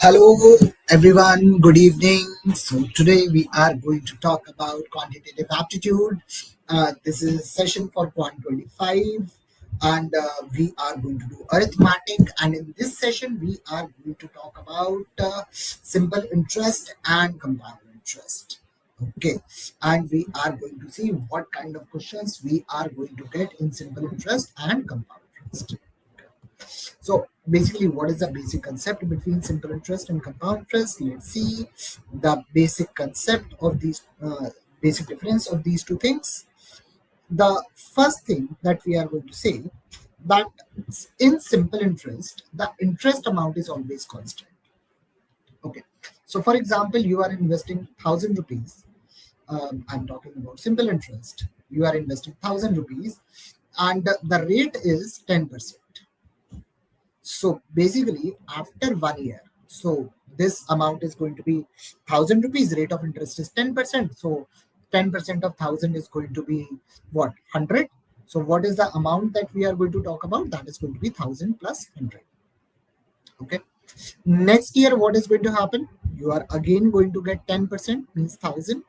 Hello everyone, good evening. So today we are going to talk about quantitative aptitude. This is session for Quant 25 and we are going to do arithmetic, and in this session we are going to talk about simple interest and compound interest. Okay, and we are going to see what kind of questions we are going to get in simple interest and compound interest. So basically, what is the basic concept between simple interest and compound interest? Let's see the basic concept of these basic difference of these two things. The first thing that we are going to say that in simple interest, the interest amount is always constant. Okay. So for example, you are investing 1,000 rupees. I'm talking about simple interest. You are investing 1,000 rupees and the rate is 10%. So basically, after 1 year, so this amount is going to be 1,000 rupees. Rate of interest is 10%. So 10% of 1,000 is going to be what? 100. So what is the amount that we are going to talk about? That is going to be 1,000 plus 100. Okay. Next year, what is going to happen? You are again going to get 10%, means 1,000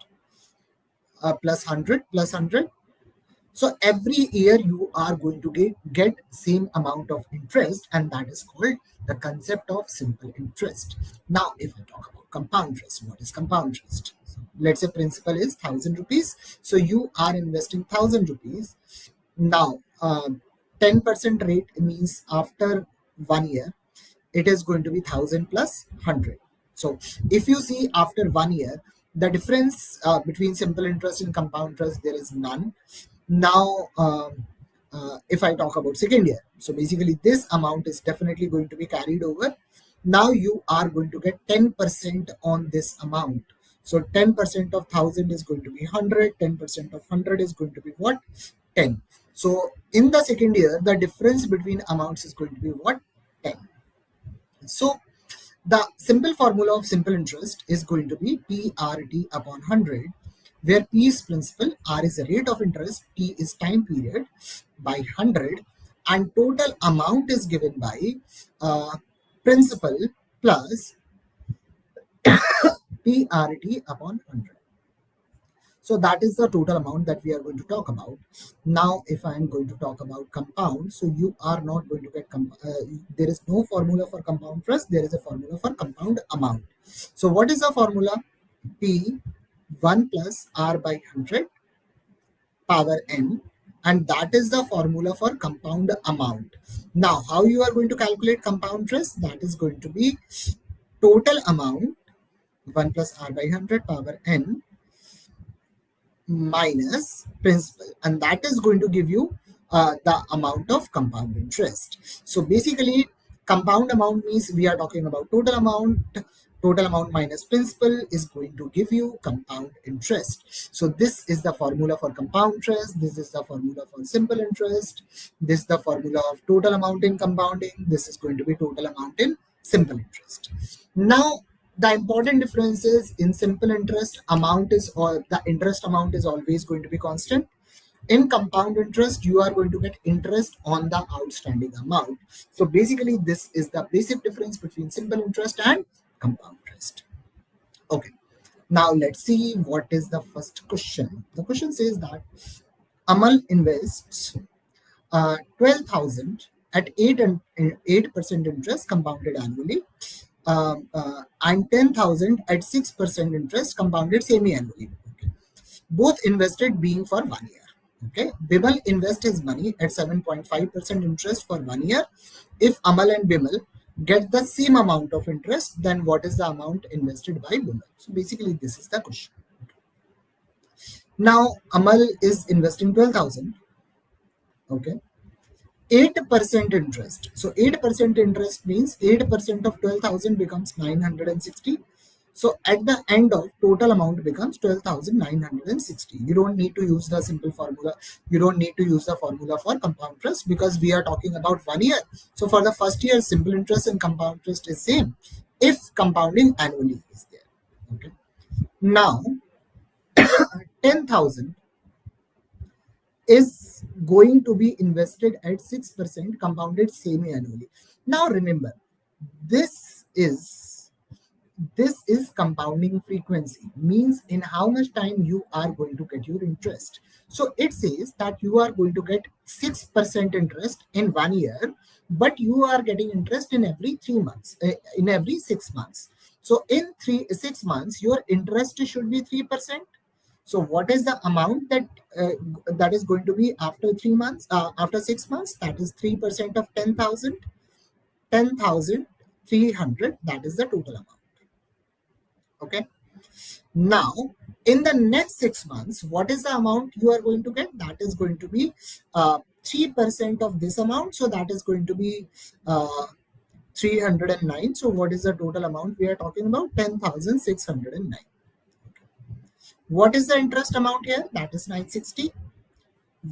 plus 100 plus 100. So every year you are going to get same amount of interest, and that is called the concept of simple interest. Now, if I talk about compound interest, what is compound interest? So let's say principal is 1,000 rupees. So you are investing 1,000 rupees. Now, 10% rate means after 1 year, it is going to be 1,000 plus 100. So if you see after 1 year, the difference between simple interest and compound interest, there is none. Now, if I talk about second year, so basically this amount is definitely going to be carried over. Now you are going to get 10% on this amount. So 10% of 1,000 is going to be 100, 10% of 100 is going to be what? 10. So in the second year, the difference between amounts is going to be what? 10. So the simple formula of simple interest is going to be PRT upon 100, where P is principal, R is the rate of interest, T is time period by 100, and total amount is given by principal plus PRT upon 100. So that is the total amount that we are going to talk about. Now, if I am going to talk about compound, so you are not going to get, there is no formula for compound interest, there is a formula for compound amount. So what is the formula? P 1 plus R by 100 power n, and that is the formula for compound amount. Now, how you are going to calculate compound interest? That is going to be total amount 1 plus R by 100 power n minus principal, and that is going to give you the amount of compound interest. So basically, compound amount means we are talking about total amount. Total amount minus principal is going to give you compound interest. So this is the formula for compound interest. This is the formula for simple interest. This is the formula of total amount in compounding. This is going to be total amount in simple interest. Now, the important difference is in simple interest, amount is, or the interest amount is always going to be constant. In compound interest, you are going to get interest on the outstanding amount. So basically, this is the basic difference between simple interest and compound interest. Okay, now let's see what is the first question. The question says that Amal invests 12,000 at 8% interest compounded annually, and 10,000 at 6% interest compounded semi-annually. Okay. Both invested being for 1 year. Okay, Bimal invests his money at 7.5% interest for 1 year. If Amal and Bimal get the same amount of interest, then what is the amount invested by Bimal? So basically, this is the question. Now, Amal is investing 12,000. Okay. 8% interest. So 8% interest means 8% of 12,000 becomes 960. So at the end of total amount becomes 12,960. You don't need to use the simple formula. You don't need to use the formula for compound interest because we are talking about 1 year. So for the first year, simple interest and compound interest is same if compounding annually is there. Okay. Now, 10,000 is going to be invested at 6% compounded semi-annually. Now remember, this is this is compounding frequency, means in how much time you are going to get your interest. So it says that you are going to get 6% interest in 1 year, but you are getting interest in every 3 months, in every 6 months. So in 6 months, your interest should be 3%. So what is the amount that is going to be after 3 months? After 6 months, that is 3% of 10,000. 10,300. That is the total amount. Okay. Now, in the next 6 months, what is the amount you are going to get? That is going to be 3% of this amount. So that is going to be 309. So what is the total amount we are talking about? 10,609. What is the interest amount here? That is 960.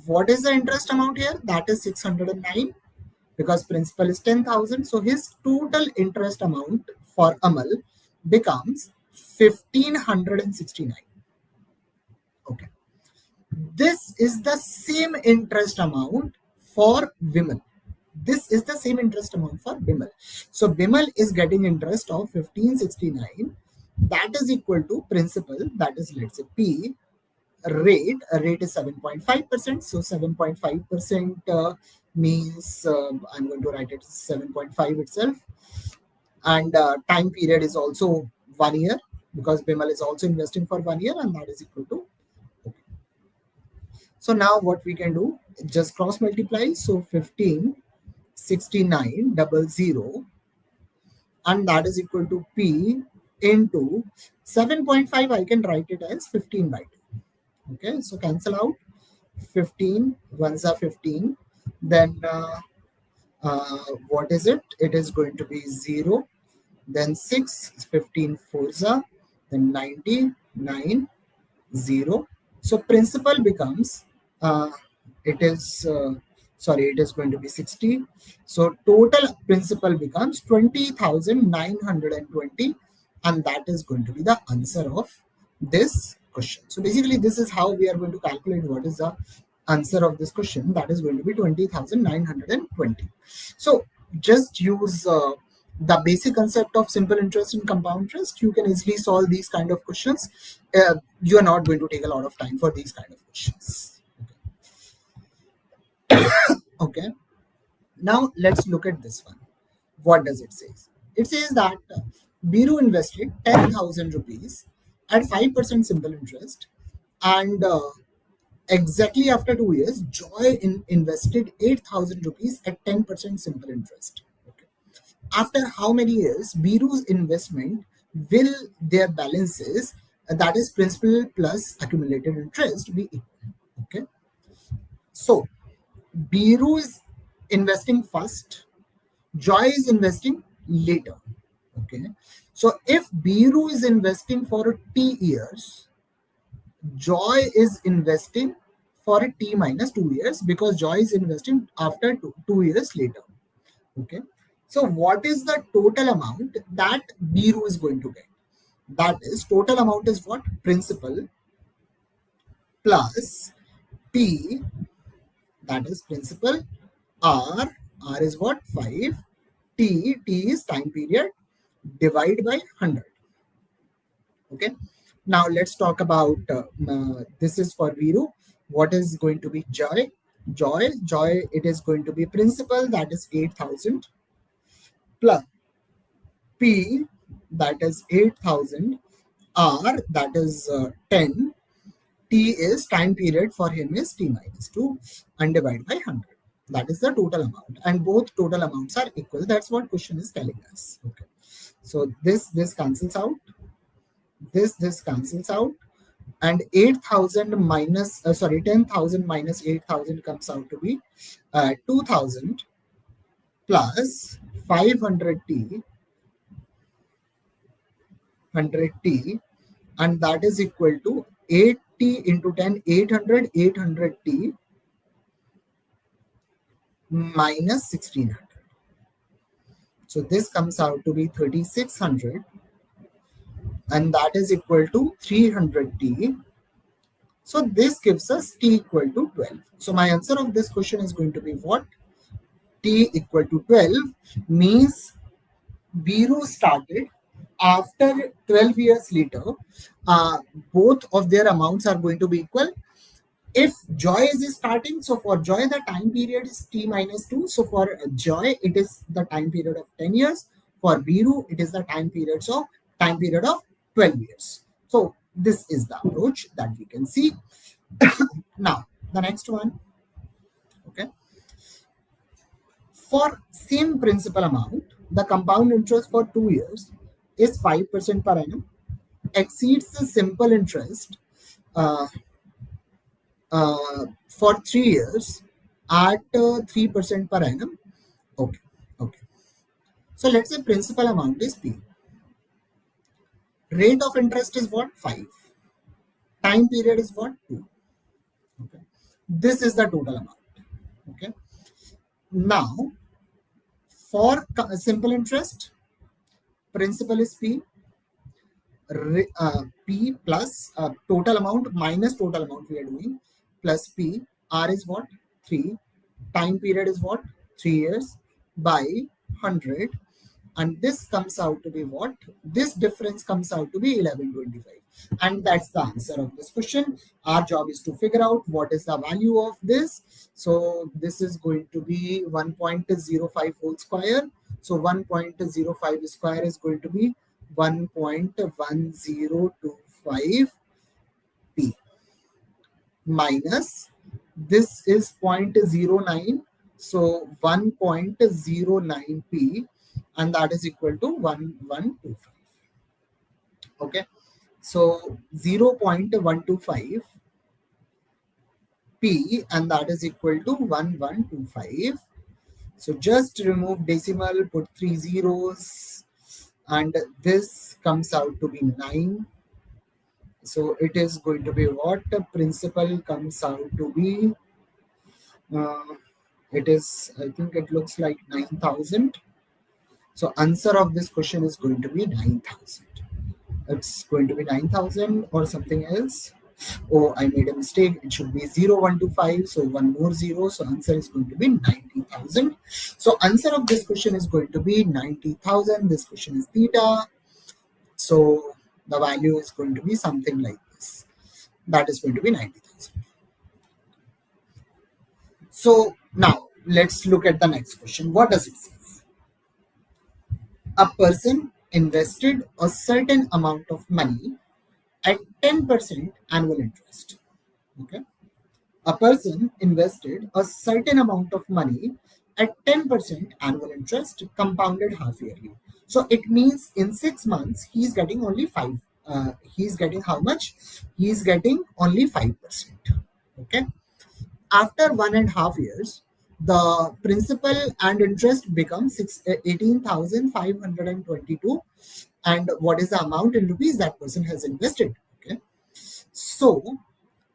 What is the interest amount here? That is 609, because principal is 10,000. So his total interest amount for Amal becomes 1,569. Okay. This is the same interest amount for Vimal. This is the same interest amount for Bimal. So Bimal is getting interest of 1569. That is equal to principal, that is, let's say, P, rate. A rate is 7.5%. So 7.5% means I'm going to write it 7.5 itself. And time period is also 1 year, because Bimal is also investing for 1 year, and that is equal to. Okay. So now what we can do, just cross multiply. So 1569 and that is equal to P into 7.5. I can write it as 15 by 2. Okay, so cancel out. 15 ones are 15. Then what is it? It is going to be 0. Then 6, 15 fours are, then 99, 0. So principal becomes, it is going to be 60. So total principal becomes 20,920, and that is going to be the answer of this question. So basically, this is how we are going to calculate what is the answer of this question. That is going to be 20,920. So just use the basic concept of simple interest and compound interest. You can easily solve these kind of questions. You are not going to take a lot of time for these kind of questions. Okay. Now let's look at this one. What does it say? It says that Biru invested 10,000 rupees at 5% simple interest, and exactly after 2 years, Joy invested 8,000 rupees at 10% simple interest. Okay. After how many years Biru's investment will their balances, that is principal plus accumulated interest, be equal? Okay. So Biru is investing first, Joy is investing later. Okay. So if Biru is investing for T years, Joy is investing for T minus 2 years, because Joy is investing after 2 years later. Okay. So what is the total amount that Biru is going to get? That is, total amount is what? Principal plus P, that is principal, R is what? 5, T is time period, divide by 100. Okay. Now let's talk about, this is for Viru. What is going to be Joy? Joy, it is going to be principal, that is 8,000, plus P, that is 8,000, R, that is 10, T is time period for him is T minus 2, and divide by 100. That is the total amount, and both total amounts are equal. That's what question is telling us. Okay. So this cancels out. This cancels out, and 8,000 minus 10,000 minus 8,000 comes out to be 2,000 plus 500T, 100T, and that is equal to 8T into 10, 800, 800T minus 1,600. So this comes out to be 3,600, and that is equal to 300T. So this gives us T equal to 12. So my answer of this question is going to be what? T equal to 12 means Biru started after 12 years later, uh, both of their amounts are going to be equal. If joy is starting, so for joy the time period is t minus 2. So for joy it is the time period of 10 years. For Biru it is the time period of 12 years. So this is the approach that we can see. Now the next one. Okay, for same principal amount, the compound interest for 2 years is 5% per annum, exceeds the simple interest uh, for 3 years at 3% per annum. Okay, okay. So let's say principal amount is P. Rate of interest is what? 5. Time period is what? 2. Okay. This is the total amount. Okay. Now, for simple interest, principal is P. P plus total amount minus total amount we are doing plus P. R is what? 3. Time period is what? 3 years by 100. And this comes out to be what? This difference comes out to be 1125. And that's the answer of this question. Our job is to figure out what is the value of this. So this is going to be 1.05 whole square. So 1.05 square is going to be 1.1025 p minus this is 0.09. So 1.09 p, and that is equal to 1125. Okay, so 0.125 p, and that is equal to 1125. So just remove decimal, put 3 zeros, and this comes out to be 9. So it is going to be what? Principal comes out to be it is, I think it looks like 9,000. So answer of this question is going to be 9,000. It's going to be 9,000 or something else. Oh, I made a mistake. It should be 0125. So one more zero. So answer is going to be 90,000. So answer of this question is going to be 90,000. This question is theta. So the value is going to be something like this. That is going to be 90,000. So now let's look at the next question. What does it say? A person invested a certain amount of money at 10% annual interest. Okay. A person invested a certain amount of money at 10% annual interest compounded half yearly. So it means in 6 months he's getting only 5. He's getting how much? He's getting only 5%. Okay. After 1.5 years, the principal and interest becomes 18,522. And what is the amount in rupees that person has invested? Okay. So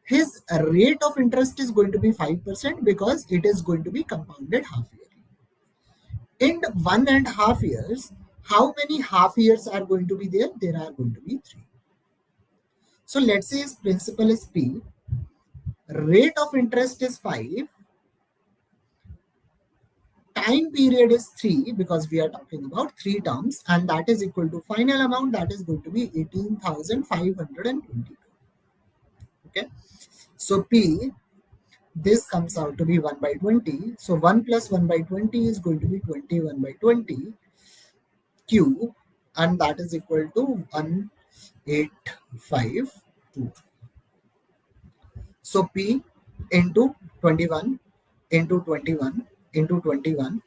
his rate of interest is going to be 5% because it is going to be compounded half yearly. In 1.5 years, how many half years are going to be there? There are going to be 3. So let's say his principal is P, rate of interest is 5, time period is 3 because we are talking about 3 terms, and that is equal to final amount, that is going to be 18,522. Okay, so P, this comes out to be 1 by 20. So 1 plus 1 by 20 is going to be 21 by 20 cube, and that is equal to 1852. So P into 21 into 21 into 21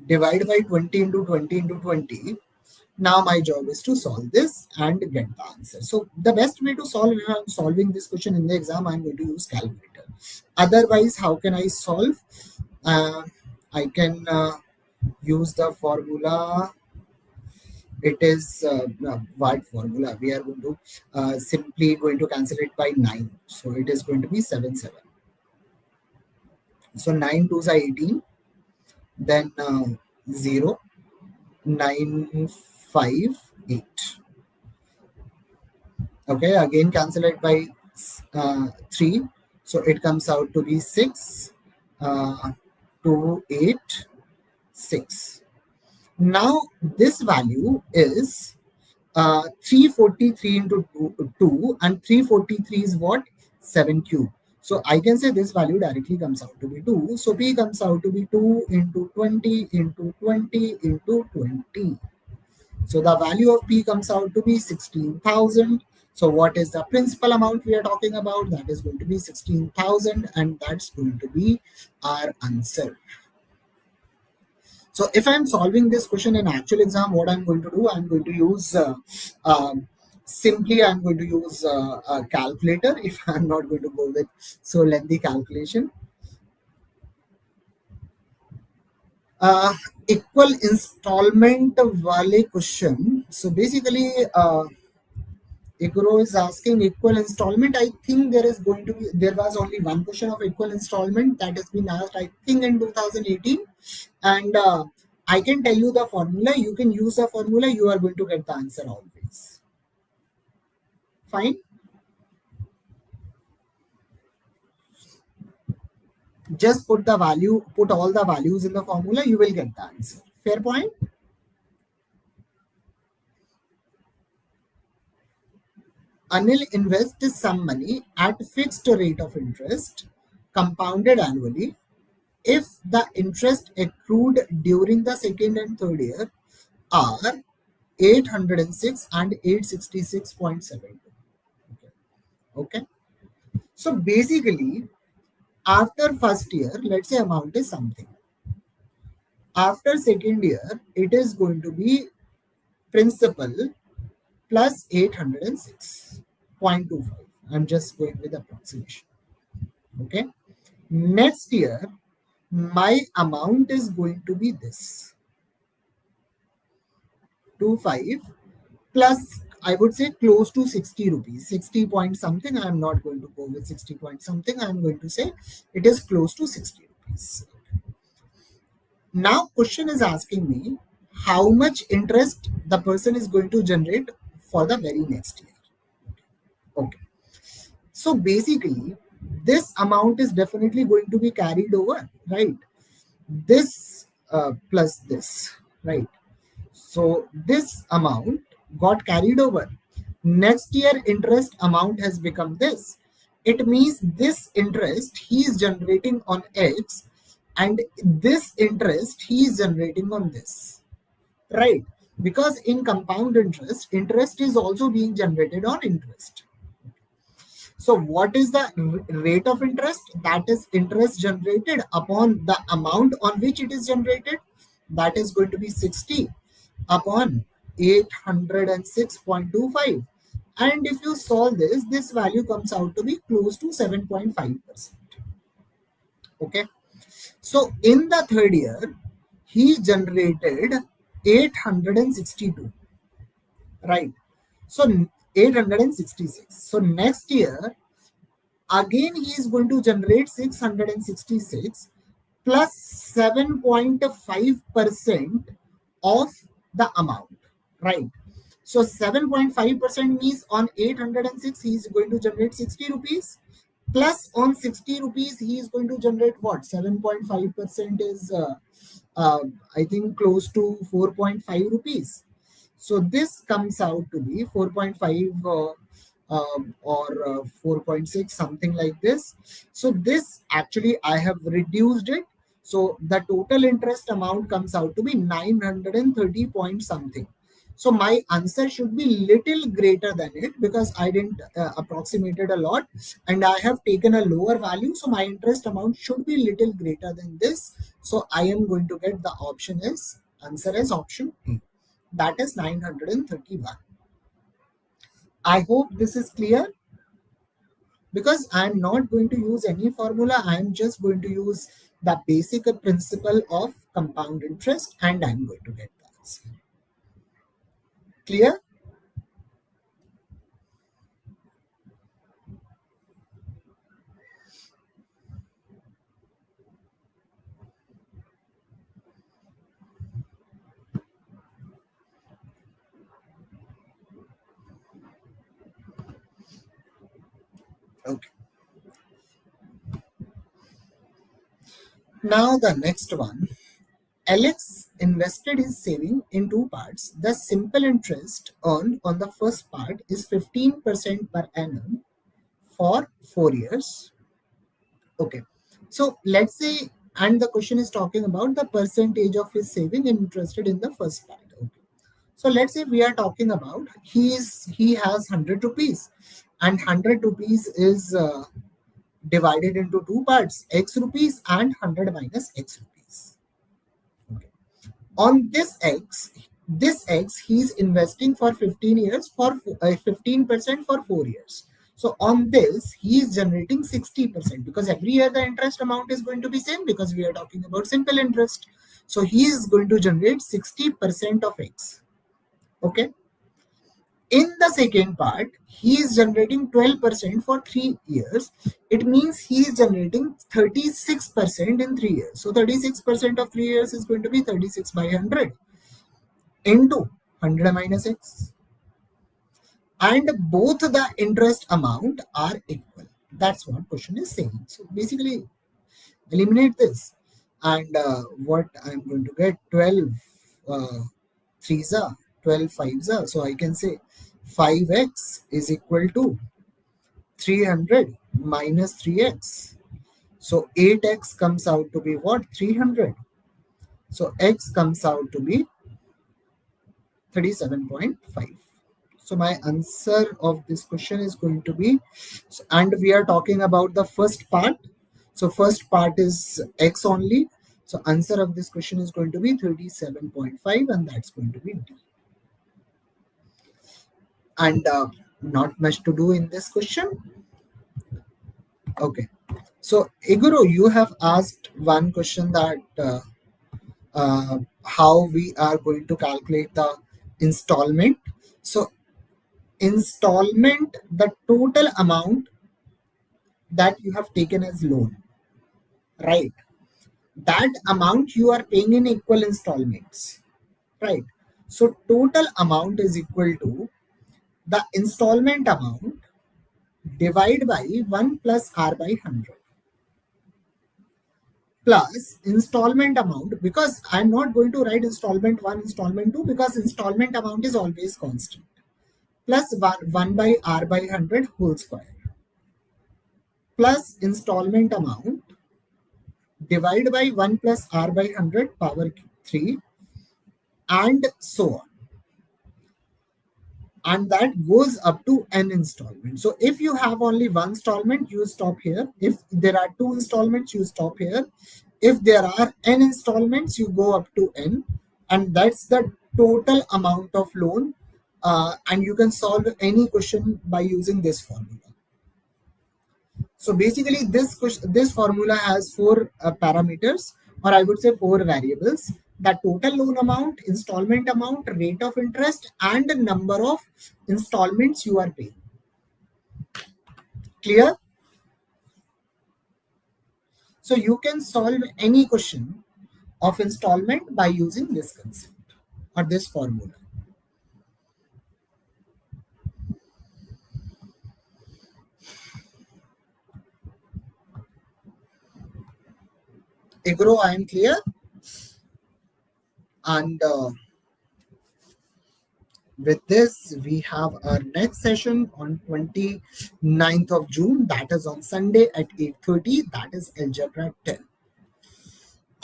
divide by 20 into 20 into 20. Now my job is to solve this and get the answer. So the best way to solve, if I'm solving this question in the exam, I'm going to use calculator. Otherwise, how can I solve? I can use the formula. It is what formula? We are going to simply going to cancel it by 9. So it is going to be 7, 7. So 9 2s are 18. Then 0, 9, 5, 8. Okay, again cancel it by 3. So it comes out to be 6, 2, 8, 6. Now this value is 343 into 2 and 343 is what? 7 cube. So I can say this value directly comes out to be 2. So P comes out to be 2 into 20 into 20 into 20. So the value of P comes out to be 16,000. So what is the principal amount we are talking about? That is going to be 16,000, and that's going to be our answer. So if I'm solving this question in actual exam, what I'm going to do, I'm going to use simply I'm going to use a calculator if I'm not going to go with so lengthy calculation. Uh, Equal installment wale question. So basically, Igoro is asking equal installment. I think there was only one question of equal installment that has been asked, I think, in 2018. And I can tell you the formula. You can use the formula. You are going to get the answer always. Fine. Just put all the values in the formula. You will get the answer. Fair point. Anil invests some money at fixed rate of interest, compounded annually. If the interest accrued during the second and third year are 806 and 866.72. Okay. So basically, after first year, let's say amount is something. After second year, it is going to be principal plus 806.25. I'm just going with approximation. Okay. Next year, my amount is going to be this 25 plus, I would say, close to 60 rupees, 60 point something. I'm not going to go with 60 point something. I'm going to say it is close to 60 rupees. Now, question is asking me how much interest the person is going to generate for the very next year. Okay. So basically, this amount is definitely going to be carried over, right? This plus this, right? So this amount got carried over. Next year interest amount has become this. It means this interest he is generating on X, and this interest he is generating on this, right? Because in compound interest, interest is also being generated on interest. So what is the rate of interest? That is interest generated upon the amount on which it is generated. That is going to be 60 upon 806.25. And if you solve this value comes out to be close to 7.5%. Okay. So in the third year, he generated 862, right? So 866. So next year, again he is going to generate 666 plus 7.5% of the amount, right? So 7.5% means on 806 he is going to generate 60 rupees, plus on 60 rupees he is going to generate what? 7.5% is I think close to 4.5 rupees. So this comes out to be 4.5 or 4.6, something like this. So this actually I have reduced it. So the total interest amount comes out to be 930 point something. So my answer should be little greater than it because I didn't approximate it a lot, and I have taken a lower value. So my interest amount should be little greater than this. So I am going to get the option is answer is option A. That is 931. I hope this is clear because I am not going to use any formula. I am just going to use the basic principle of compound interest, and I am going to get the answer. Clear? Okay. Now the next one. Alex invested his saving in two parts. The simple interest earned on the first part is 15% per annum for 4 years. Okay. So let's say, and the question is talking about the percentage of his saving interested in the first part. Okay. So let's say we are talking about he has 100 rupees, and 100 rupees is divided into two parts, x rupees and 100 minus x rupees. Okay. On this x he's investing for 15 years for 15% for 4 years. So on this he is generating 60%, because every year the interest amount is going to be same, because we are talking about simple interest. So he is going to generate 60% of x. Okay. In the second part, he is generating 12% for 3 years. It means he is generating 36% in 3 years. So 36% of 3 years is going to be 36 by 100 into 100 minus x. And both the interest amount are equal. That's what question is saying. So basically, eliminate this. And what I'm going to get, 12 3s are 12 5s are. So I can say 5x is equal to 300 minus 3x. So 8x comes out to be what? 300. So x comes out to be 37.5. So my answer of this question is going to be, and we are talking about the first part. So first part is x only. So answer of this question is going to be 37.5, and that's going to be D. And not much to do in this question. Okay. So Iguro, you have asked one question that how we are going to calculate the installment. So installment, the total amount that you have taken as loan, right? That amount you are paying in equal installments, right? So total amount is equal to the installment amount divided by 1 plus r by 100 plus installment amount, because I'm not going to write installment 1, installment 2, because installment amount is always constant, plus 1 by r by 100 whole square, plus installment amount divided by 1 plus r by 100 power 3, and so on. And that goes up to n installment. So if you have only one installment, you stop here. If there are two installments, you stop here. If there are n installments, you go up to n, and that's the total amount of loan. And you can solve any question by using this formula. So basically, this formula has four parameters, or I would say four variables: the total loan amount, installment amount, rate of interest, and the number of installments you are paying. Clear? So you can solve any question of installment by using this concept or this formula. Igro, I am clear. And with this, we have our next session on 29th of June. That is on Sunday at 8:30. That is Algebra 10.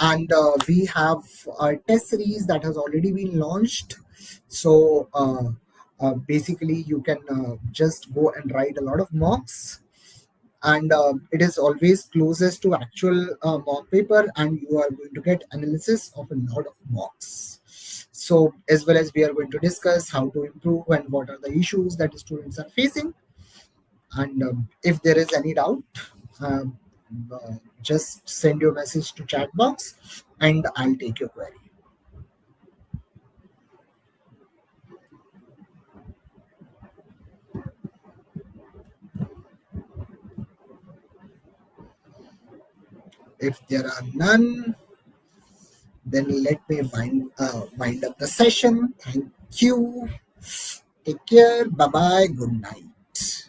And we have our test series that has already been launched. So basically, you can just go and write a lot of mocks. And it is always closest to actual mock paper, and you are going to get analysis of a lot of mocks. So as well as we are going to discuss how to improve and what are the issues that the students are facing. And if there is any doubt, um, just send your message to chat box and I'll take your query. If there are none, then let me wind up the session. Thank you. Take care. Bye bye. Good night.